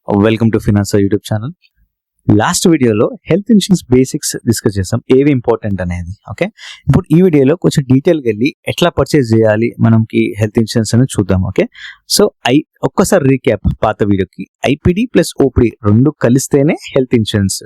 Welcome to finance YouTube channel. Last వీడియోలో health insurance basics discuss చేసాం, ఏవి important అనేది. ఓకే, ఇప్పుడు ఈ వీడియోలో కొంచెం డీటెయిల్గా వెళ్ళి ఎట్లా పర్చేస్ చేయాలి మనకి హెల్త్ ఇన్సూరెన్స్ అనేది చూద్దాం. ఓకే, సో ఒక్కసారి రీక్యాప్ పాత వీడియోకి. ఐపీడీ ప్లస్ ఓపీడీ రెండు కలిస్తేనే హెల్త్ ఇన్సూరెన్స్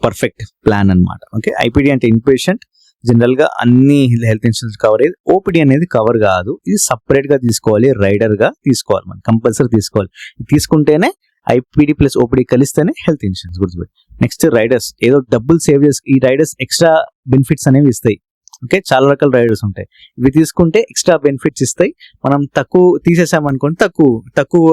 పర్ఫెక్ట్ ప్లాన్ అనమాట. ఓకే, ఐపీడీ అంటే ఇన్పేషెంట్, జనరల్ గా అన్ని హెల్త్ ఇన్సూరెన్స్ కవర్ అయ్యేది. ఓపీడీ అనేది కవర్ కాదు, ఇది సపరేట్ గా తీసుకోవాలి, రైడర్ గా తీసుకోవాలి, మనం కంపల్సరీ తీసుకోవాలి. తీసుకుంటేనే ఐపీడీ ప్లస్ ఓపీడీ కలిస్తేనే హెల్త్ ఇన్సూరెన్స్. గుర్తుపెట్టి. నెక్స్ట్ రైడర్స్, ఏదో డబ్బులు సేవ్ చేసి ఈ రైడర్స్ ఎక్స్ట్రా బెనిఫిట్స్ అనేవి ఇస్తాయి. ఓకే, చాలా రకాల రైడర్స్ ఉంటాయి, ఇవి తీసుకుంటే ఎక్స్ట్రా బెనిఫిట్స్ ఇస్తాయి. మనం తక్కువ తీసేసామనుకోండి తక్కువ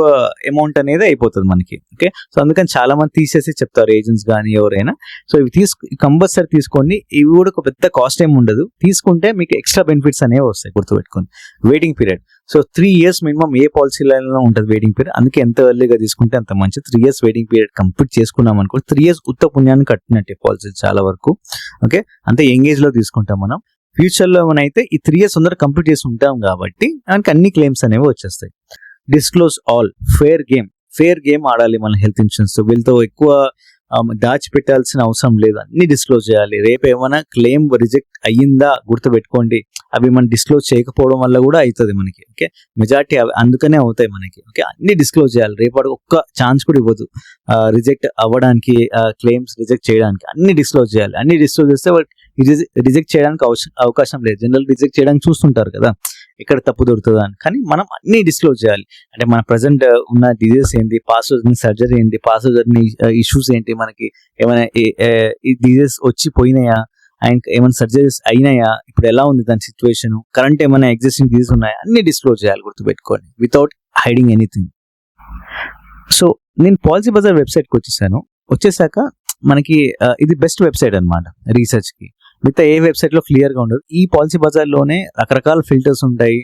అమౌంట్ అనేది అయిపోతుంది మనకి. ఓకే, సో అందుకని చాలా మంది తీసేసి చెప్తారు, ఏజెంట్స్ కానీ ఎవరైనా. సో ఇవి కంపల్సరీ తీసుకోండి. ఇవి కూడా ఒక పెద్ద కాస్ట్ ఏమి ఉండదు, తీసుకుంటే మీకు ఎక్స్ట్రా బెనిఫిట్స్ అనేవి వస్తాయి. గుర్తుపెట్టుకోండి. Waiting period, so 3 years minimum ఏ పాలసీలలో ఉంటుంది వెయిటింగ్ పీరియడ్. అందుకే ఎంత ఎర్లీగా తీసుకుంటే అంత మంచిది. 3 years వెయిటింగ్ పీరియడ్ కంప్లీట్ చేసుకున్నాం అనుకో, 3 years ఉత్త పుణ్యాన్ని కట్టినట్టే పాలసీ చాలా వరకు. ఓకే, అంతే యంగ్ ఏజ్ లో తీసుకుంటాం మనం. ఫ్యూచర్ లో అయితే ఈ 3 years అందరూ కంప్లీట్ చేసి ఉంటాం కాబట్టి మనకి అన్ని క్లెయిమ్స్ అనేవి వచ్చేస్తాయి. డిస్క్లోజ్ ఆల్, ఫేర్ గేమ్ ఆడాలి మన హెల్త్ ఇన్సూరెన్స్. వీళ్ళతో ఎక్కువ దాచిపెట్టాల్సిన అవసరం లేదు, అన్ని డిస్క్లోజ్ చేయాలి. రేపు ఏమైనా క్లెయిమ్ రిజెక్ట్ అయ్యిందా గుర్తుపెట్టుకోండి, అవి మనం డిస్క్లోజ్ చేయకపోవడం వల్ల కూడా అవుతుంది మనకి. ఓకే, మెజారిటీ అందుకనే అవుతాయి మనకి. ఓకే, అన్ని డిస్క్లోజ్ చేయాలి. రేపటి ఒక్క ఛాన్స్ కూడా ఇవ్వదు రిజెక్ట్ అవ్వడానికి, క్లెయిమ్స్ రిజెక్ట్ చేయడానికి. అన్ని డిస్క్లోజ్ చేయాలి. అన్ని డిస్క్లోజ్ చేస్తే రిజెక్ట్ చేయడానికి అవకాశం లేదు. జనరల్ రిజెక్ట్ చేయడానికి చూస్తుంటారు కదా, ఎక్కడ తప్పు దొరుకుతుందా అని. కానీ మనం అన్ని డిస్క్లోజ్ చేయాలి. అంటే మన ప్రజెంట్ ఉన్న డిజీజెస్ ఏంటి, పాస్ జరిగిన సర్జరీ ఏంటి, పాస్ జరిగిన ఇష్యూస్ ఏంటి, మనకి ఏమైనా ఈ డిజీజెస్ వచ్చి పోయినాయా, అండ్ ఏమైనా సర్జరీస్ అయినాయా, ఇప్పుడు ఎలా ఉంది దాని సిచ్యువేషన్, కరెంట్ ఏమైనా ఎగ్జిస్టింగ్ డిజీజ్ ఉన్నాయా, అన్ని డిస్క్లోజ్ చేయాలి. గుర్తుపెట్టుకోండి, వితౌట్ హైడింగ్ ఎనీథింగ్. సో నేను పాలసీ బజార్ వెబ్సైట్కి వచ్చేసాక మనకి ఇది బెస్ట్ వెబ్సైట్ అనమాట రీసెర్చ్ కి. మిగతా ఏ వెబ్సైట్ లో క్లియర్ గా ఉండదు. ఈ పాలసీ బజార్ లోనే రకరకాల ఫిల్టర్స్ ఉంటాయి,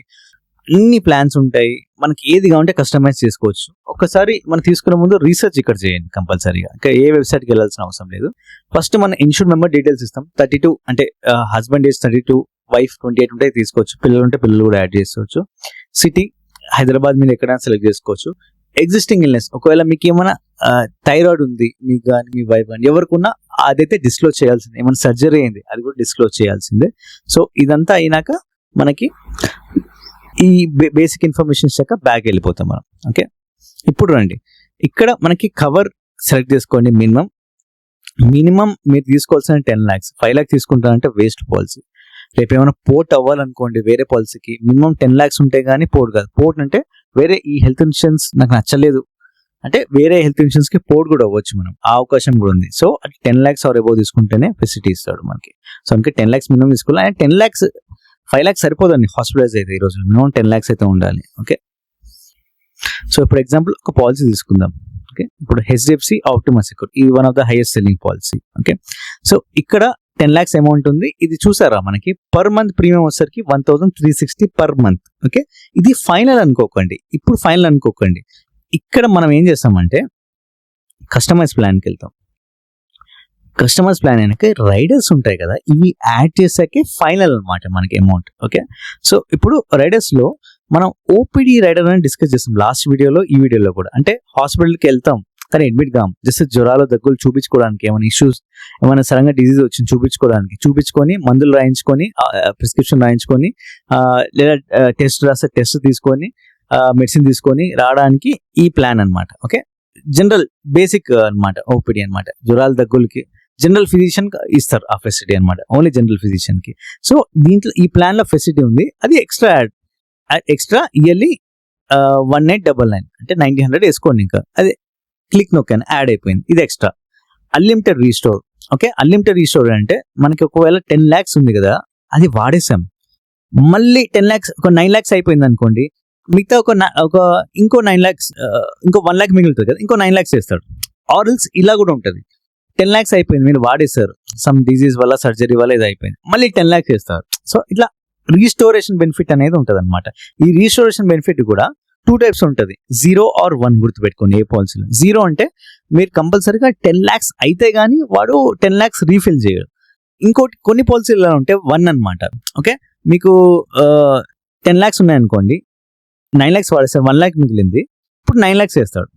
అన్ని ప్లాన్స్ ఉంటాయి, మనకి ఏది కావాలంటే కస్టమైజ్ చేసుకోవచ్చు. ఒక్కసారి మనం తీసుకునే ముందు రీసెర్చ్ ఇక్కడ చేయండి కంపల్సరీగా. ఇంకా ఏ వెబ్సైట్ కి వెళ్ళాల్సిన అవసరం లేదు. ఫస్ట్ మన ఇన్సూర్డ్ మెంబర్ డీటెయిల్స్ ఇస్తాం. 32 అంటే హస్బెండ్ ఏజ్ 32, వైఫ్ 28 ఉంటే తీసుకోవచ్చు. పిల్లలు ఉంటే పిల్లలు కూడా యాడ్ చేసుకోవచ్చు. సిటీ హైదరాబాద్ మీద ఎక్కడైనా సెలెక్ట్ చేసుకోవచ్చు. ఎగ్జిస్టింగ్ ఇల్నెస్, ఒకవేళ మీకు ఏమైనా థైరాయిడ్ ఉంది మీకు కానీ మీ వైఫ్ కానీ ఎవరికున్నా అదైతే డిస్క్లోజ్ చేయాల్సిందే. ఏమైనా సర్జరీ అయింది అది కూడా డిస్క్లోజ్ చేయాల్సిందే. సో ఇదంతా అయినాక మనకి ఈ బేసిక్ ఇన్ఫర్మేషన్ ఇచ్చాక బ్యాక్ వెళ్ళిపోతాం మనం. ఓకే, ఇప్పుడు రండి, ఇక్కడ మనకి కవర్ సెలెక్ట్ చేసుకోండి. మినిమం మీరు తీసుకోవాల్సిన 10 lakhs. 5 lakhs తీసుకుంటారంటే వేస్ట్ పాలసీ. రేపు ఏమైనా పోర్ట్ అవ్వాలనుకోండి వేరే పాలసీకి, మినిమం 10 lakhs ఉంటే గానీ పోర్ట్ కాదు. పోర్ట్ అంటే వేరే ఈ హెల్త్ ఇన్సూరెన్స్ నాకు నచ్చలేదు అంటే వేరే హెల్త్ ఇన్సూరెన్స్ కి పోర్ట్ కూడా అవ్వచ్చు, మనం ఆ అవకాశం కూడా ఉంది. సో 10 lakhs ఆర్ అబౌవ్ తీసుకుంటేనే ఫెసిలిటీ ఇస్తాడు మనకి. సో అందుకే 10 lakhs మినిమం తీసుకోవాలి. అండ్ 10 lakhs 5 lakhs సరిపోదండి హాస్పిటలైజ్ అయితే. ఈ రోజు మినిమం 10 lakhs అయితే ఉండాలి. ఓకే, సో ఇప్పుడు ఎగ్జాంపుల్ ఒక పాలసీ తీసుకుందాం. ఓకే, ఇప్పుడు హెచ్డిఎఫ్సి ఆప్టిమస్ సెక్యూర్, ఇది one of the highest selling policy. Okay, so ఇక్కడ 10 lakhs అమౌంట్ ఉంది. ఇది చూసారా, మనకి పర్ మంత్ ప్రీమియం వచ్చేసరికి 1360 పర్ మంత్. ఓకే, ఇది ఫైనల్ అనుకోకండి, ఇప్పుడు ఫైనల్ అనుకోకండి. ఇక్కడ మనం ఏం చేస్తామంటే కస్టమైజ్ ప్లాన్కి వెళ్తాం. కస్టమైజ్ ప్లాన్ అయినాక రైడర్స్ ఉంటాయి కదా, ఇవి యాడ్ చేసాకే ఫైనల్ అనమాట మనకి అమౌంట్. ఓకే, సో ఇప్పుడు రైడర్స్ లో మనం ఓపీడీ రైడర్ అని డిస్కస్ చేస్తాం లాస్ట్ వీడియోలో, ఈ వీడియోలో కూడా. అంటే హాస్పిటల్కి వెళ్తాం కానీ అడ్మిట్ కాం, జస్ట్ జ్వరాలు దగ్గులు చూపించుకోవడానికి, ఏమైనా ఇష్యూస్ ఏమైనా సడన్గా డిజీజ్ వచ్చింది చూపించుకొని మందులు రాయించుకొని ప్రిస్క్రిప్షన్ రాయించుకొని లేదా టెస్ట్ తీసుకొని మెడిసిన్ తీసుకొని రావడానికి ఈ ప్లాన్ అనమాట. ఓకే, జనరల్ బేసిక్ అనమాట ఓపీడీ అనమాట. జ్వరాల దగ్గులకి జనరల్ ఫిజిషియన్ ఇస్తారు ఆ ఫెసిలిటీ అనమాట, ఓన్లీ జనరల్ ఫిజిషియన్ కి. సో దీంట్లో ఈ ప్లాన్ లో ఫెసిలిటీ ఉంది, అది ఎక్స్ట్రా ఇయర్లీ 1899 అంటే 1900 వేసుకోండి. ఇంకా అదే క్లిక్ నొక్కాను, యాడ్ అయిపోయింది. ఇది extra. Unlimited restore. Okay, unlimited restore అంటే మనకి ఒకవేళ 10 lakhs ఉంది కదా, అది వాడేసాం, మళ్ళీ 10 lakhs ఒక 9 lakhs అయిపోయింది అనుకోండి, మిగతా ఇంకో 9 lakhs, ఇంకో 1 lakh మిగులుతుంది కదా, ఇంకో 9 lakhs వేస్తాడు. ఆర్ఎల్స్ ఇలా కూడా ఉంటుంది. 10 lakhs అయిపోయింది, మీరు వాడేస్తారు, సమ్ డిజీజ్ వల్ల సర్జరీ వల్ల ఇది అయిపోయింది, మళ్ళీ 10 lakhs వేస్తారు. సో ఇట్లా రీస్టోరేషన్ బెనిఫిట్ అనేది ఉంటుంది అనమాట. ఈ రీస్టోరేషన్ బెనిఫిట్ కూడా 2 types ఉంటుంది, 0 or 1. గుర్తుపెట్టుకోండి ఏ పాలసీలో. 0 అంటే మీరు కంపల్సరీగా 10 lakhs అయితే గానీ వాడు 10 lakhs రీఫిల్ చేయడు. ఇంకోటి కొన్ని పాలసీలలో ఉంటే 1 అనమాట. ఓకే, మీకు 10 lakhs ఉన్నాయనుకోండి, 9 lakhs వాడేస్తారు, 1 lakh మిగిలింది, ఇప్పుడు 9 lakhs వేస్తాడు.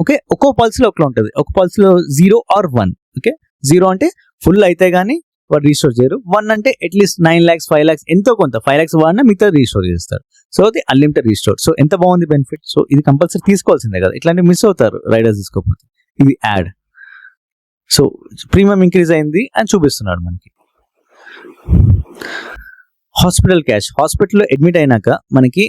ఓకే, ఒక్కో పాలసీలో ఒకలా ఉంటుంది. ఒక పాలసీలో 0 or 1. ఓకే, 0 అంటే ఫుల్ అయితే గానీ వాడు రీస్టోర్ చేయరు. 1 అంటే అట్లీస్ట్ 9 lakhs 5 lakhs ఎంతో కొంత 5 lakhs వాడినా మిగతా రీస్టోర్ చేస్తారు. సో అది అన్లిమిటెడ్ రీస్టోర్. సో ఎంత బాగుంది బెనిఫిట్. సో ఇది కంపల్సరీ తీసుకోవాల్సిందే కదా, ఇట్లాంటివి మిస్ అవుతారు రైడర్స్ తీసుకోకపోతే. ఇది యాడ్. సో ప్రీమియం ఇంక్రీజ్ అయింది అని చూపిస్తున్నాడు మనకి. హాస్పిటల్ క్యాష్, హాస్పిటల్లో అడ్మిట్ అయినాక మనకి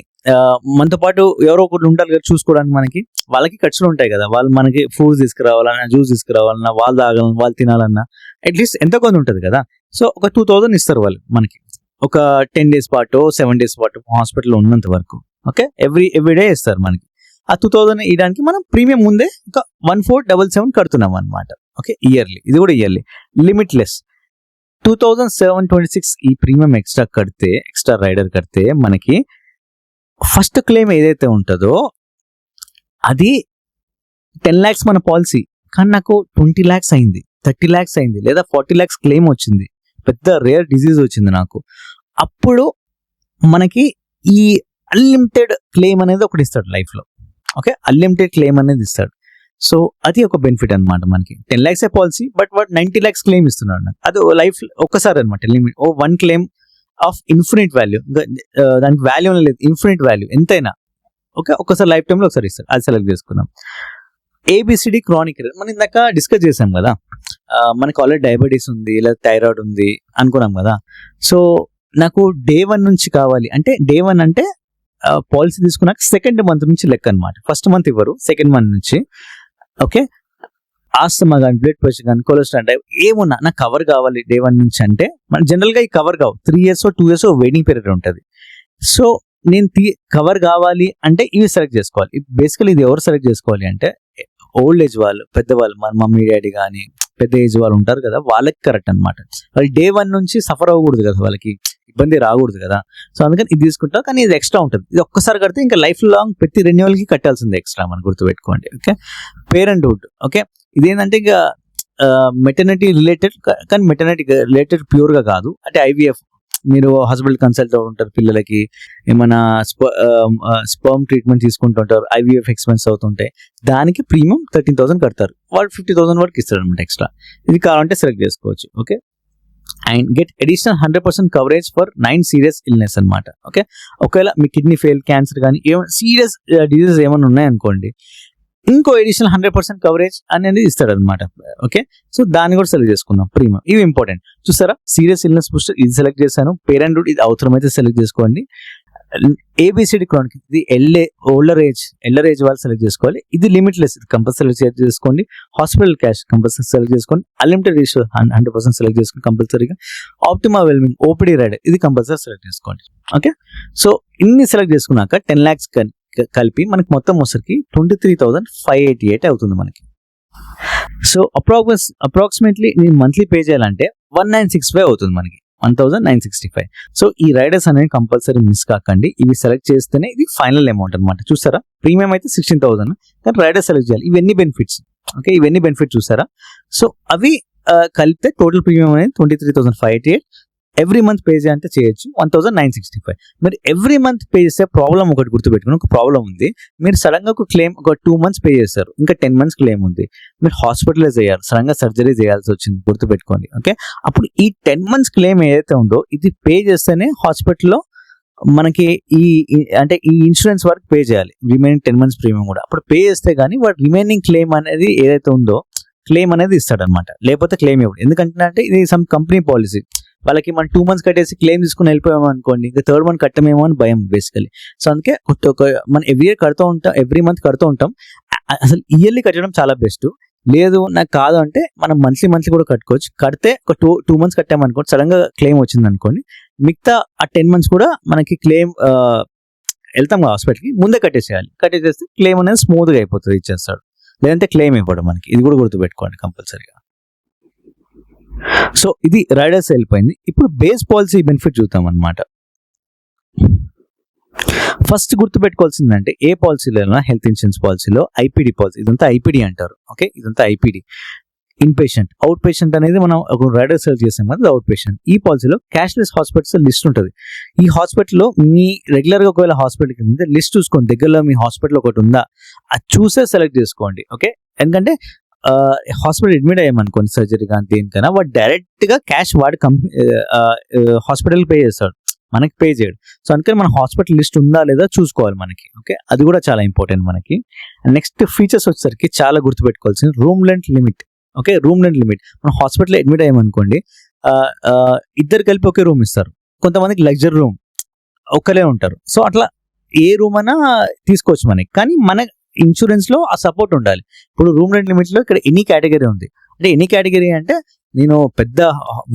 మనతో పాటు ఎవరో ఒకటి ఉంటారు కదా చూసుకోవడానికి, మనకి వాళ్ళకి ఖర్చులు ఉంటాయి కదా, వాళ్ళు మనకి ఫుడ్ తీసుకురావాలన్నా, జ్యూస్ తీసుకురావాలన్నా, వాళ్ళు తాగాలన్నా, వాళ్ళు తినాలన్నా అట్లీస్ట్ ఎంతో కొంత ఉంటుంది కదా. సో ఒక 2000 ఇస్తారు వాళ్ళు మనకి, ఒక 10 days పాటు 7 days పాటు హాస్పిటల్లో ఉన్నంత వరకు. ఓకే, ఎవ్రీ డే ఇస్తారు మనకి. ఆ 2000 ఇవ్వడానికి మనం ప్రీమియం ముందే ఒక 1477 కడుతున్నాం అనమాట. Okay, yearly. ఇది కూడా ఇయర్లీ, లిమిట్లెస్. 2726 ఈ ప్రీమియం ఎక్స్ట్రా రైడర్ కడితే మనకి ఫస్ట్ క్లెయిమ్ ఏదైతే ఉంటుందో అది 10 lakhs మన పాలసీ, కానీ నాకు 20 lakhs అయింది, 30 lakhs అయింది, లేదా 40 lakhs క్లెయిమ్ వచ్చింది, పెద్ద రేర్ డిజీజ్ వచ్చింది నాకు. అప్పుడు మనకి ఈ అన్లిమిటెడ్ క్లెయిమ్ అనేది ఒకటి ఇస్తాడు లైఫ్లో. ఓకే, అన్లిమిటెడ్ క్లెయిమ్ అనేది ఇస్తాడు. సో అది ఒక బెనిఫిట్ అనమాట మనకి. 10 lakhs పాలసీ, బట్ వాడు 90 lakhs క్లెయిమ్ ఇస్తున్నాడు నాకు. అది లైఫ్ ఒక్కసారి అనమాట limit. 1 claim of infinite value, దానికి వాల్యూ లేదు, ఇన్ఫినిట్ వాల్యూ ఎంతైనా. ఓకే, ఒక్కసారి లైఫ్ టైంలో ఒకసారి ఇస్తారు. అది సెలెక్ట్ చేసుకుందాం. ABCD క్రానిక్, మనం ఇందాక డిస్కస్ చేసాం కదా, మనకు ఆల్రెడీ డయాబెటీస్ ఉంది లేదా థైరాయిడ్ ఉంది అనుకున్నాం కదా. సో నాకు day 1 నుంచి కావాలి అంటే, day 1 అంటే పాలసీ తీసుకున్నాక సెకండ్ మంత్ నుంచి లెక్క అనమాట. ఫస్ట్ మంత్ ఇవ్వరు, సెకండ్ మంత్ నుంచి. ఓకే, ఆస్తమా కానీ, బ్లడ్ ప్రెషర్ కానీ, కొలెస్ట్రాల్ అంటే ఏమున్నా నాకు కవర్ కావాలి day 1 నుంచి అంటే, మన జనరల్గా ఈ కవర్ కావు, 3 years 2 years వెయిటింగ్ పీరియడ్ ఉంటుంది. సో నేను కవర్ కావాలి అంటే ఇవి సెలెక్ట్ చేసుకోవాలి. బేసికలీ ఇది ఎవరు సెలెక్ట్ చేసుకోవాలి అంటే, ఓల్డ్ ఏజ్ వాళ్ళు, పెద్దవాళ్ళు, మన మమ్మీ డాడీ కానీ పెద్ద ఏజ్ వాళ్ళు ఉంటారు కదా, వాళ్ళకి కరెక్ట్ అనమాట. వాళ్ళు day 1 నుంచి సఫర్ అవ్వకూడదు కదా, వాళ్ళకి ఇబ్బంది రాకూడదు కదా. సో అందుకని ఇది తీసుకుంటా, కానీ ఇది ఎక్స్ట్రా ఉంటుంది. ఇది ఒక్కసారి కడితే ఇంకా లైఫ్ లాంగ్ ప్రతి రెన్యువల్కి కట్టాల్సింది ఎక్స్ట్రా, మనం గుర్తుపెట్టుకోండి. Okay, parenthood. ఓకే, ఇదేంటంటే ఇక మెటర్నిటీ రిలేటెడ్, కానీ మెటర్నిటీ రిలేటెడ్ ప్యూర్గా కాదు. అంటే IVF, మీరు హాస్పిటల్ కన్సల్ట్ ఉంటారు, పిల్లలకి ఏమైనా స్పర్మ్ ట్రీట్మెంట్ తీసుకుంటుంటారు, IVF ఎక్స్పెన్స్ అవుతుంటాయి, దానికి ప్రీమియం 13,000 కడతారు, వాళ్ళు 50,000 వరకు ఇస్తారు అనమాట ఎక్స్ట్రా. ఇది కావాలంటే సెలెక్ట్ చేసుకోవచ్చు. Okay, and get additional 100% coverage for 9 serious illness అనమాట. ఓకే, ఒకవేళ మీ కిడ్నీ ఫెయిల్, క్యాన్సర్ కానీ ఏమైనా సీరియస్ డిజీజెస్ ఏమైనా ఉన్నాయనుకోండి, ఇంకో అడిషనల్ 100% కవరేజ్ అనేది ఇస్తాడు అనమాట. ఓకే, సో దాన్ని కూడా సెలెక్ట్ చేసుకుందాం ప్రీమియం. ఇవి ఇంపార్టెంట్. చూసారా, సీరియస్ ఇల్నెస్ బూస్టర్ ఇది సెలెక్ట్ చేశాను. పేరెంట్హుడ్ ఇది అవసరమైతే సెలెక్ట్ చేసుకోండి. ABCD క్రానిక్ ఇది ఓల్డర్ ఏజ్ వాళ్ళు సెలెక్ట్ చేసుకోవాలి. ఇది లిమిట్లెస్, ఇది కంపల్సరీ సెలెక్ట్ చేసుకోండి. హాస్పిటల్ క్యాష్ కంపల్సరీ సెలెక్ట్ చేసుకోండి. అన్లిమిటెడ్ రిజిస్టర్ 100% సెలెక్ట్ చేసుకోండి కంపల్సరీగా. ఆప్టిమా వెల్మింగ్ OPD రైడర్ ఇది కంపల్సరీ సెలెక్ట్ చేసుకోండి. ఓకే, సో ఇన్ని సెలెక్ట్ చేసుకున్నాక 10 lakhs కలిపి మనకి మొత్తం వచ్చరికి 23,588 అవుతుంది మనకి. సో అప్రాక్సిమేట్లీ నేను మంత్లీ పే చేయాలంటే 1965 అవుతుంది మనకి, 1965. సో ఈ రైడర్స్ అనేది కంపల్సరీ మిస్ కాకండి. ఇవి సెలెక్ట్ చేస్తేనే ఇది ఫైనల్ అమౌంట్ అనమాట. చూసారా, ప్రీమియం అయితే 16,000, కానీ రైడర్ సెలెక్ట్ చేయాలి. ఇవన్నీ బెనిఫిట్స్. ఓకే, ఇవన్నీ బెనిఫిట్స్ చూసారా. సో అవి కలిపితే టోటల్ ప్రీమియం అనేది 23,588. ఎవ్రీ మంత్ పే చేయాలంటే చేయొచ్చు 1965. మీరు ఎవ్రీ మంత్ పే చేస్తే ప్రాబ్లం ఒకటి గుర్తుపెట్టుకుని, ఒక ప్రాబ్లం ఉంది. మీరు సడన్ గా ఒక క్లెయిమ్ ఒక 2 months పే చేస్తారు, ఇంకా 10 months క్లెయిమ్ ఉంది, మీరు హాస్పిటలైజ్ అయ్యారు, సడన్ గా సర్జరీ చేయాల్సి వచ్చింది, గుర్తుపెట్టుకోండి. ఓకే, అప్పుడు ఈ 10 months క్లెయిమ్ ఏదైతే ఉందో ఇది పే చేస్తేనే హాస్పిటల్లో మనకి అంటే ఈ ఇన్సూరెన్స్ వరకు పే చేయాలి, రిమైనింగ్ 10 months ప్రీమియం కూడా. అప్పుడు పే చేస్తే కానీ వాడు రిమైనింగ్ క్లెయిమ్ అనేది ఏదైతే ఉందో క్లెయిమ్ అనేది ఇస్తాడనమాట, లేకపోతే క్లెయిమ్ ఇవ్వడు. ఎందుకంటే ఇది సమ్ కంపెనీ పాలసీ. వాళ్ళకి మనం 2 months కట్టేసి క్లెయిమ్ తీసుకుని వెళ్ళిపోయాము అనుకోండి, ఇంకా 3rd month కట్టమేమో అని భయం బేసికలీ. సో అందుకే మనం ఎవ్రీ మంత్ కడుతూ ఉంటాం. అసలు ఇయర్లీ కట్టడం చాలా బెస్ట్. లేదు నాకు కాదు అంటే మనం మంత్లీ కూడా కట్టుకోవచ్చు. కడితే ఒక 2 months కట్టామనుకోండి, సడన్ గా క్లెయిమ్ వచ్చింది అనుకోండి, మిగతా ఆ 10 months కూడా మనకి క్లెయిమ్ వెళ్తాం హాస్పిటల్కి ముందే కట్టేసేస్తే క్లెయిమ్ అనేది స్మూత్ గా అయిపోతుంది, ఇచ్చేస్తాడు. లేదంటే క్లెయిమ్ ఇవ్వడం మనకి, ఇది కూడా గుర్తుపెట్టుకోండి కంపల్సరీగా. సో ఇది రైడర్స్ వెళ్ళిపోయింది. ఇప్పుడు బేస్ పాలసీ బెనిఫిట్ చూద్దాం అనమాట. ఫస్ట్ గుర్తుపెట్టుకోవాల్సిందంటే ఏ పాలసీలో హెల్త్ ఇన్సూరెన్స్ పాలసీలో IPD పాలసీ, ఇదంతా IPD అంటారు. ఓకే, ఇదంతా IPD. In patient, out patient అనేది మనం ఒక రైడర్ సెలెక్ట్ చేసాం కదా, అవుట్ పేషెంట్. ఈ పాలసీలో క్యాష్లెస్ హాస్పిటల్స్ లిస్ట్ ఉంటుంది. ఈ హాస్పిటల్లో మీ రెగ్యులర్గా ఒకవేళ హాస్పిటల్కి వెళ్తే లిస్ట్ చూసుకోండి, దగ్గరలో మీ హాస్పిటల్ ఒకటి ఉందా అది చూసే సెలెక్ట్ చేసుకోండి. ఓకే, ఎందుకంటే హాస్పిటల్ అడ్మిట్ అయ్యామనుకోండి సర్జరీ కానీ దేనికైనా, వాడు డైరెక్ట్గా క్యాష్ వాడి హాస్పిటల్ పే చేస్తాడు, మనకి పే చేయడు. సో అందుకని మన హాస్పిటల్ లిస్ట్ ఉందా లేదా చూసుకోవాలి మనకి. ఓకే, అది కూడా చాలా ఇంపార్టెంట్ మనకి. నెక్స్ట్ ఫీచర్స్ వచ్చేసరికి చాలా గుర్తుపెట్టుకోవాల్సింది room length limit. Okay, room length limit. మనం హాస్పిటల్ అడ్మిట్ అయ్యామనుకోండి, ఇద్దరు కలిపి ఒకే రూమ్ ఇస్తారు. కొంతమందికి లగ్జరీ రూమ్ ఒక్కలే ఉంటారు. సో అట్లా ఏ రూమ్ అయినా తీసుకోవచ్చు మనకి, కానీ మన ఇన్సూరెన్స్ లో ఆ సపోర్ట్ ఉండాలి. ఇప్పుడు రూమ్ రెంట్ లిమిట్ లో ఇక్కడ ఎనీ కేటగిరీ ఉంది. అంటే ఎనీ కేటగిరీ అంటే నేను పెద్ద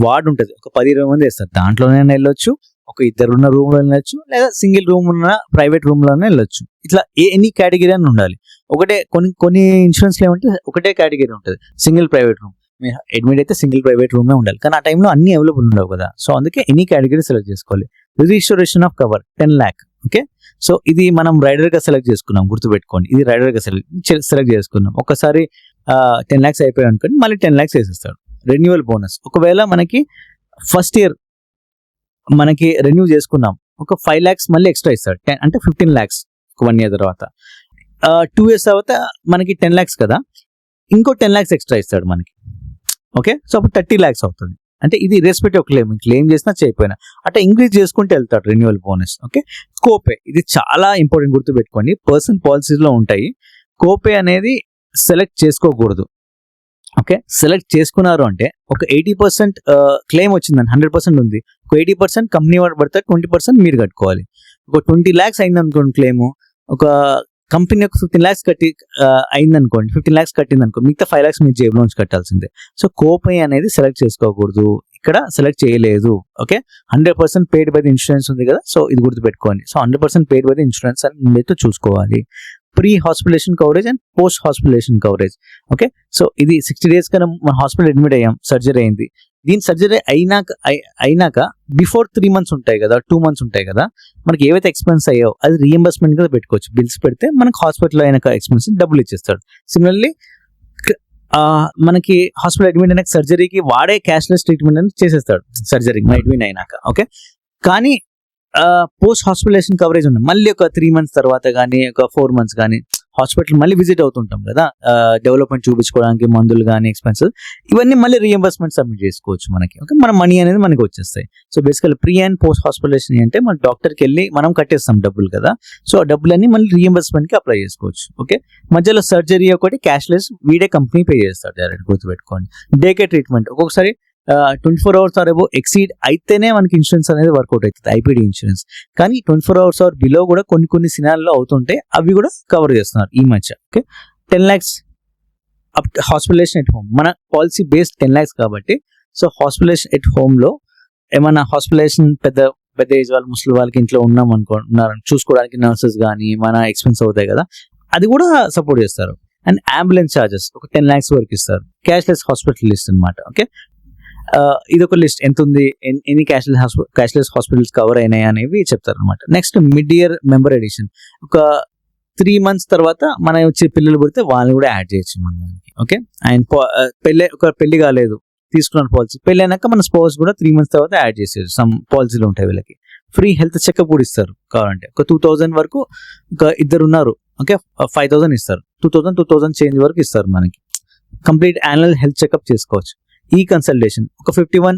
వార్డ్ ఉంటుంది, ఒక 10-20 మంది వేస్తారు, దాంట్లోనే వెళ్ళొచ్చు, ఒక ఇద్దరు ఉన్న రూమ్ లో వెళ్ళొచ్చు, లేదా సింగిల్ రూమ్ ఉన్న ప్రైవేట్ రూమ్ లోనే వెళ్ళొచ్చు. ఇట్లా ఎనీ కేటగిరీ అని ఉండాలి. ఒకటే కొన్ని ఇన్సూరెన్స్ ఏమంటే ఒకటే కేటగిరీ ఉంటుంది, సింగిల్ ప్రైవేట్ రూమ్. మీరు అడ్మిట్ అయితే సింగిల్ ప్రైవేట్ రూమే ఉండాలి, కానీ ఆ టైంలో అన్ని అవైలబుల్ ఉండవు కదా. సో అందుకే ఎనీ కేటగిరీ సెలెక్ట్ చేసుకోవాలి. Registration of cover 10 lakh. Okay, so ఇది మనం రైడర్ గా సెలెక్ట్ చేసుకున్నాం, గుర్తుపెట్టుకోండి. ఇది రైడర్ గా సెలెక్ట్ చేసుకున్నాం. ఒకసారి 10 lakhs అయిపోయాయి అనుకోండి, మళ్ళీ 10 lakhs వేసేస్తాడు. రెన్యువల్ బోనస్, ఒకవేళ మనకి ఫస్ట్ ఇయర్ మనకి రెన్యూ చేసుకున్నాం, ఒక 5 lakhs మళ్ళీ ఎక్స్ట్రా ఇస్తాడు. అంటే 15 lakhs 1 year తర్వాత. 2 years తర్వాత మనకి 10 lakhs కదా, ఇంకో 10 lakhs ఎక్స్ట్రా ఇస్తాడు మనకి. ఓకే, సో అప్పుడు 30 lakhs అవుతుంది. అంటే ఇది రెస్పెక్టివ్ క్లెయిమ్ చేసినా చేయకపోయినా అట్లా ఇంక్రీజ్ చేసుకుంటూ వెళ్తాడు రెన్యువల్ బోనస్. ఓకే, కోపే ఇది చాలా ఇంపార్టెంట్, గుర్తుపెట్టుకోండి. పర్సనల్ పాలసీస్ లో ఉంటాయి. కోపే అనేది సెలెక్ట్ చేసుకోకూడదు. ఓకే, సెలెక్ట్ చేసుకున్నారు అంటే ఒక 80% క్లెయిమ్ వచ్చిందని 100% ఉంది, ఒక 80% కంపెనీ వాడు పడతారు, 20% మీరు కట్టుకోవాలి. ఒక 20 lakhs అయింది అనుకోండి క్లెయిమ్, ఒక కంపెనీ ఒక 15 lakhs అయింది అనుకోండి, 15 lakhs కట్టింది అనుకో, మిగతా 5 lakhs మీరు జేబులో నుంచి కట్టాల్సిందే. సో కోపే అనేది సెలెక్ట్ చేసుకోకూడదు, ఇక్కడ సెలెక్ట్ చేయలేదు. Okay, 100% paid by the insurance ఉంది కదా, సో ఇది గుర్తుపెట్టుకోండి. So 100% paid by the insurance అని మీరైతే చూసుకోవాలి. Pre hospitalisation coverage and post hospitalisation coverage. Okay, so ఇది 60 days కన్నా మన హాస్పిటల్ అడ్మిట్ అయ్యాం, సర్జరీ అయింది. దీని సర్జరీ అయినాక బిఫోర్ 3 months ఉంటాయి కదా, 2 months ఉంటాయి కదా, మనకి ఏవైతే ఎక్స్పెన్స్ అయ్యాయో అది రీఎంబర్స్మెంట్ గా పెట్టుకోవచ్చు. బిల్స్ పెడితే మనకి హాస్పిటల్ అయినాక ఎక్స్పెన్స్ డబ్బులు ఇచ్చేస్తాడు. సిమిలర్లీ మనకి హాస్పిటల్ అడ్మిట్ అయినాక సర్జరీకి వాడే క్యాష్లెస్ ట్రీట్మెంట్ అని చేసేస్తాడు సర్జరీ అడ్మిట్ అయినాక. ఓకే, కానీ పోస్ట్ హాస్పిటలేషన్ కవరేజ్ ఉంది. మళ్ళీ ఒక 3 months తర్వాత కానీ ఒక 4 months కానీ హాస్పిటల్ మళ్ళీ విజిట్ అవుతుంటాం కదా, డెవలప్మెంట్ చూపించుకోవడానికి, మందులు కానీ ఎక్స్పెన్సెస్, ఇవన్నీ మళ్ళీ రీఎంబర్స్మెంట్ సబ్మిట్ చేసుకోవచ్చు మనకి. ఓకే, మన మనీ అనేది మనకి వచ్చేస్తాయి. సో బేసికల్ ప్రీ అండ్ పోస్ట్ హాస్పిటలేషన్ అంటే మన డాక్టర్కి వెళ్ళి మనం కట్టేస్తాం డబ్బులు కదా, సో ఆ డబ్బులన్నీ మళ్ళీ రీఎంబర్స్మెంట్ కి అప్లై చేసుకోవచ్చు. ఓకే, మధ్యలో సర్జరీ ఒకటి క్యాష్లెస్ వీడే కంపెనీ పే చేస్తాడు డైరెక్ట్, గుర్తుపెట్టుకోండి. డే కేర్ ట్రీట్మెంట్ ఒక్కొక్కసారి 24 hours ఆర్ అబో ఎక్సీడ్ అయితేనే మనకి ఇన్సూరెన్స్ అనేది వర్కౌట్ అవుతుంది, ఐపీడీ ఇన్సూరెన్స్. కానీ 24 hours ఆర్ బిలో కూడా కొన్ని సినాల్లో అవుతుంటే అవి కూడా కవర్ చేస్తున్నారు ఈ మధ్య. Okay, 10 lakhs hospitalisation at home, మన పాలసీ బేస్డ్ 10 lakhs కాబట్టి, సో హాస్పిటలేషన్ ఎట్ హోమ్ లో ఏమైనా హాస్పిటలేషన్ పెద్ద ఏజ్ వాళ్ళు, ముసలి వాళ్ళకి ఇంట్లో ఉన్నారని చూసుకోవడానికి నర్సెస్ కానీ మన ఎక్స్పెన్స్ అవుతాయి కదా, అది కూడా సపోర్ట్ చేస్తారు. అండ్ అంబులెన్స్ ఛార్జెస్ ఒక 10 lakhs వరకు ఇస్తారు. క్యాష్లెస్ హాస్పిటల్ లిస్ట్ అనమాట. ఓకే, ఇది ఒక లిస్ట్, ఎంత ఉంది, ఎన్ని క్యాష్లెస్ హాస్పిటల్స్ కవర్ అయినాయి అనేవి చెప్తారు అనమాట. Next mid year member edition, ఒక 3 months తర్వాత మన వచ్చే పిల్లలు పుడితే వాళ్ళని కూడా యాడ్ చేయొచ్చు మన దానికి. ఓకే, అండ్ పెళ్లి కాలేదు తీసుకున్న పాలసీ, పెళ్లి అయినాక మన స్పౌస్ కూడా 3 months తర్వాత యాడ్ చేసేది. సమ్ పాలసీలు ఉంటాయి వీళ్ళకి. ఫ్రీ హెల్త్ చెకప్ కూడా ఇస్తారు కావాలంటే, ఒక 2000 వరకు, ఒక ఇద్దరు ఉన్నారు ఓకే 5000 ఇస్తారు, 2000 చేంజ్ వరకు ఇస్తారు మనకి. కంప్లీట్ యాన్యువల్ హెల్త్ చెకప్ చేసుకోవచ్చు. ఈ కన్సల్టేషన్ ఒక 51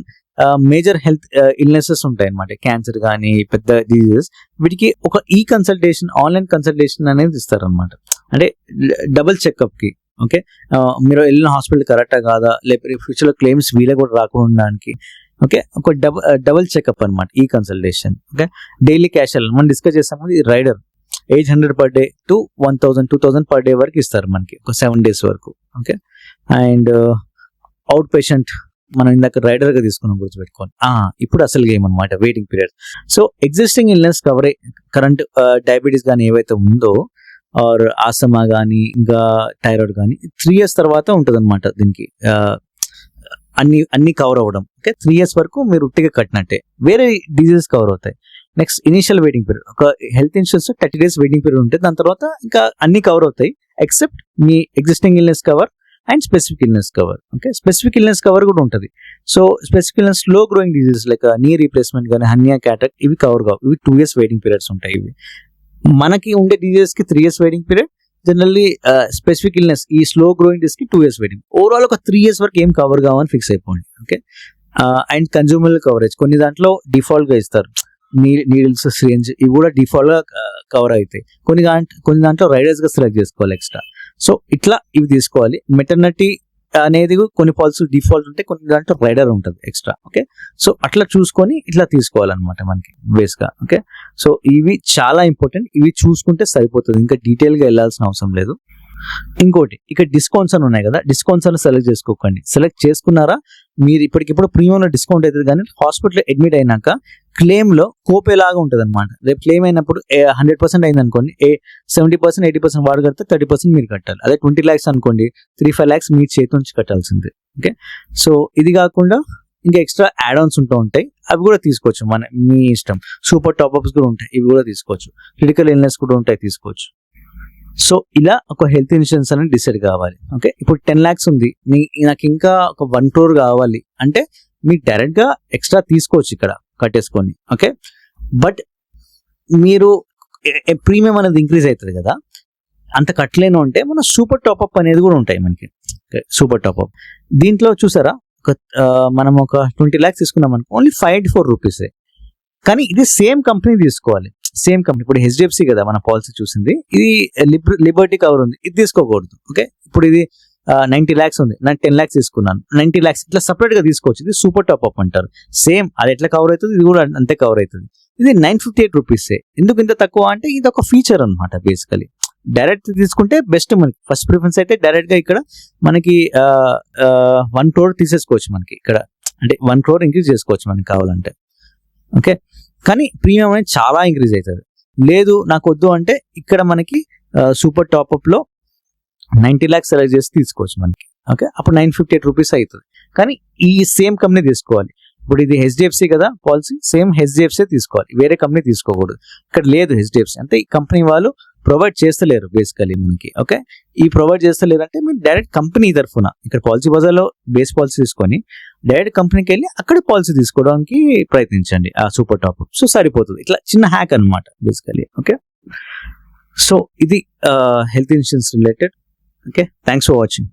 మేజర్ హెల్త్ ఇల్నెసెస్ ఉంటాయి అనమాట, క్యాన్సర్ కానీ పెద్ద డిజీజెస్, వీటికి ఒక ఈ కన్సల్టేషన్, ఆన్లైన్ కన్సల్టేషన్ అనేది ఇస్తారు అనమాట. అంటే డబుల్ చెకప్ కి. ఓకే, మీరు వెళ్ళిన హాస్పిటల్ కరెక్టా కాదా, లేకపోతే ఫ్యూచర్లో క్లెయిమ్స్ వీళ్ళే కూడా రాకుండా ఉండడానికి. ఓకే, ఒక డబుల్ చెకప్ అనమాట ఈ కన్సల్టేషన్. ఓకే, డైలీ క్యాష్ మనం డిస్కస్ చేస్తాము. ఇది rider 800 per day to 1000-2000 per day వరకు ఇస్తారు మనకి, ఒక 7 days వరకు. ఓకే, అండ్ అవుట్ పేషెంట్ మనం ఇందాక రైడర్ గా తీసుకున్నాం, గుర్తుపెట్టుకోండి. ఇప్పుడు అసలు గేమ్ అనమాట, waiting period. So existing illness కవరే, కరెంట్ డయాబెటీస్ కానీ ఏవైతే ఉందో, ఆర్ ఆస్తమా కానీ ఇంకా థైరాయిడ్ కానీ 3 years తర్వాత ఉంటుంది అనమాట దీనికి అన్ని కవర్ అవ్వడం. ఓకే, 3 years వరకు మీరు ఉట్టిగా కట్టినట్టే, వేరే డిజీజెస్ కవర్ అవుతాయి. నెక్స్ట్ ఇనిషియల్ వెయిటింగ్ పీరియడ్, ఒక health insurance 30 days waiting period ఉంటుంది, దాని తర్వాత ఇంకా అన్ని కవర్ అవుతాయి except me existing illness cover and specific illness cover. Okay, specific illness cover కూడా ఉంటుంది. So specific illness slow growing diseases like knee replacement కానీ హర్నియా క్యాటరాక్ట్ ఇవి కవర్ కావు. ఇవి 2 years వెయిటింగ్ పీరియడ్స్ ఉంటాయి. ఇవి మనకి ఉండే డిజీజెస్ కి 3 years waiting period. Generally specific illness ఈ స్లో గ్రోయింగ్ డిస్ కి 2 years వెయిటింగ్. ఓవరాల్ ఒక 3 years వరకు ఏం కవర్ కావని ఫిక్స్ అయిపోండి. ఓకే, అండ్ కన్జ్యూమబుల్ కవరేజ్ కొన్ని దాంట్లో డిఫాల్ట్ గా ఇస్తారు. నీడిల్స్, సిరింజ్ ఇవి కూడా డిఫాల్ట్ గా కవర్ అవుతాయి. కొన్ని దాంట్లో రైడర్స్ గా సెలెక్ట్ చేసుకోవాలి ఎక్స్ట్రా. సో ఇట్లా ఇవి తీసుకోవాలి. మెటర్నిటీ అనేది కొన్ని పాలసీ డిఫాల్ట్ ఉంటే కొన్ని దాంట్లో రైడర్ ఉంటుంది ఎక్స్ట్రా. ఓకే, సో అట్లా చూసుకొని ఇట్లా తీసుకోవాలన్నమాట మనకి బేస్ గా. ఓకే, సో ఇవి చాలా ఇంపార్టెంట్. ఇవి చూసుకుంటే సరిపోతుంది, ఇంకా డీటెయిల్ గా వెళ్ళాల్సిన అవసరం లేదు. ఇంకోటి ఇక్కడ డిస్కౌంట్స్ అని ఉన్నాయి కదా, డిస్కౌంట్స్ అని సెలెక్ట్ చేసుకోకండి. సెలెక్ట్ చేసుకున్నారా మీరు ఇప్పటికిప్పుడు ప్రీమియంలో డిస్కౌంట్ అవుతుంది, కానీ హాస్పిటల్ అడ్మిట్ అయినాక క్లెయిమ్ లో కోపే లాగా ఉంటుంది అనమాట. రేపు క్లెయిమ్ అయినప్పుడు 100% అయింది అనుకోండి, 70%, 80% వాడు కడితే 30% మీరు కట్టాలి. అదే 20 lakhs అనుకోండి, 3-5 lakhs మీ చేతి నుంచి కట్టాల్సిందే. ఓకే, సో ఇది కాకుండా ఇంకా ఎక్స్ట్రా యాడ్ ఆన్స్ ఉంటూ ఉంటాయి, అవి కూడా తీసుకోవచ్చు మీ ఇష్టం. సూపర్ టాప్అప్స్ కూడా ఉంటాయి, ఇవి కూడా తీసుకోవచ్చు. క్రిటికల్ ఇల్నెస్ కూడా ఉంటాయి, తీసుకోవచ్చు. సో ఇలా ఒక హెల్త్ ఇన్సూరెన్స్ అనేది డిసైడ్ కావాలి. ఓకే, ఇప్పుడు 10 lakhs ఉంది, నాకు ఇంకా ఒక 1 crore కావాలి అంటే మీరు డైరెక్ట్ గా ఎక్స్ట్రా తీసుకోవచ్చు ఇక్కడ కట్టేసుకొని. ఓకే, బట్ మీరు ప్రీమియం అనేది ఇంక్రీజ్ అవుతుంది కదా, అంత కట్టలేను అంటే మన సూపర్ టాప్అప్ అనేది కూడా ఉంటాయి మనకి. సూపర్ టాప్అప్ దీంట్లో చూసారా, మనం ఒక 20 lakhs తీసుకున్నాం అనుకో, ఓన్లీ 584 rupees. కానీ ఇది సేమ్ కంపెనీ తీసుకోవాలి, సేమ్ కంపెనీ. ఇప్పుడు హెచ్డిఎఫ్సి కదా మన పాలసీ చూసింది, ఇది లిబర్టీ కవర్ ఉంది, ఇది తీసుకోకూడదు. ఓకే, ఇప్పుడు ఇది 90 lakhs ఉంది, నేను 10 lakhs తీసుకున్నాను, 90 lakhs ఇట్లా సపరేట్ గా తీసుకోవచ్చు. ఇది సూపర్ టాప్అప్ అంటారు. సేమ్ అది ఎట్లా కవర్ అవుతుంది, ఇది కూడా అంతే కవర్ అవుతుంది. ఇది 958 rupees. ఎందుకు ఇంత తక్కువ అంటే ఇది ఒక ఫీచర్ అనమాట. బేసికలీ డైరెక్ట్ తీసుకుంటే బెస్ట్. మనకి ఫస్ట్ ప్రిఫరెన్స్ అయితే డైరెక్ట్ గా ఇక్కడ మనకి 1 crore తీసేసుకోవచ్చు మనకి ఇక్కడ, అంటే 1 crore ఇంక్రీజ్ చేసుకోవచ్చు మనకి కావాలంటే. ఓకే, కానీ ప్రీమియం అనేది చాలా ఇంక్రీజ్ అవుతుంది. లేదు నాకు వద్దు అంటే ఇక్కడ మనకి సూపర్ టాప్అప్ లో 90 lakhs సెలెక్ట్ చేసి తీసుకోవచ్చు మనకి. ఓకే, అప్పుడు 958 rupees అవుతుంది. కానీ ఈ సేమ్ కంపెనీ తీసుకోవాలి. ఇప్పుడు ఇది హెచ్డిఎఫ్సి కదా పాలసీ, సేమ్ హెచ్డిఎఫ్సి తీసుకోవాలి, వేరే కంపెనీ తీసుకోకూడదు. ఇక్కడ లేదు హెచ్డిఎఫ్సి అంటే ఈ కంపెనీ వాళ్ళు ప్రొవైడ్ చేస్తలేరు బేసికలీ మనకి. ఓకే, ఈ ప్రొవైడ్ చేస్తలేరు అంటే మీరు డైరెక్ట్ కంపెనీ తరఫున ఇక్కడ పాలసీ బజార్లో బేస్ పాలసీ తీసుకొని డైరెక్ట్ కంపెనీకి వెళ్ళి అక్కడ పాలసీ తీసుకోవడానికి ప్రయత్నించండి ఆ సూపర్ టాప్. సో సరిపోతుంది. ఇట్లా చిన్న హ్యాక్ అనమాట బేసికలీ. ఓకే, సో ఇది health insurance related. Okay, thanks for watching.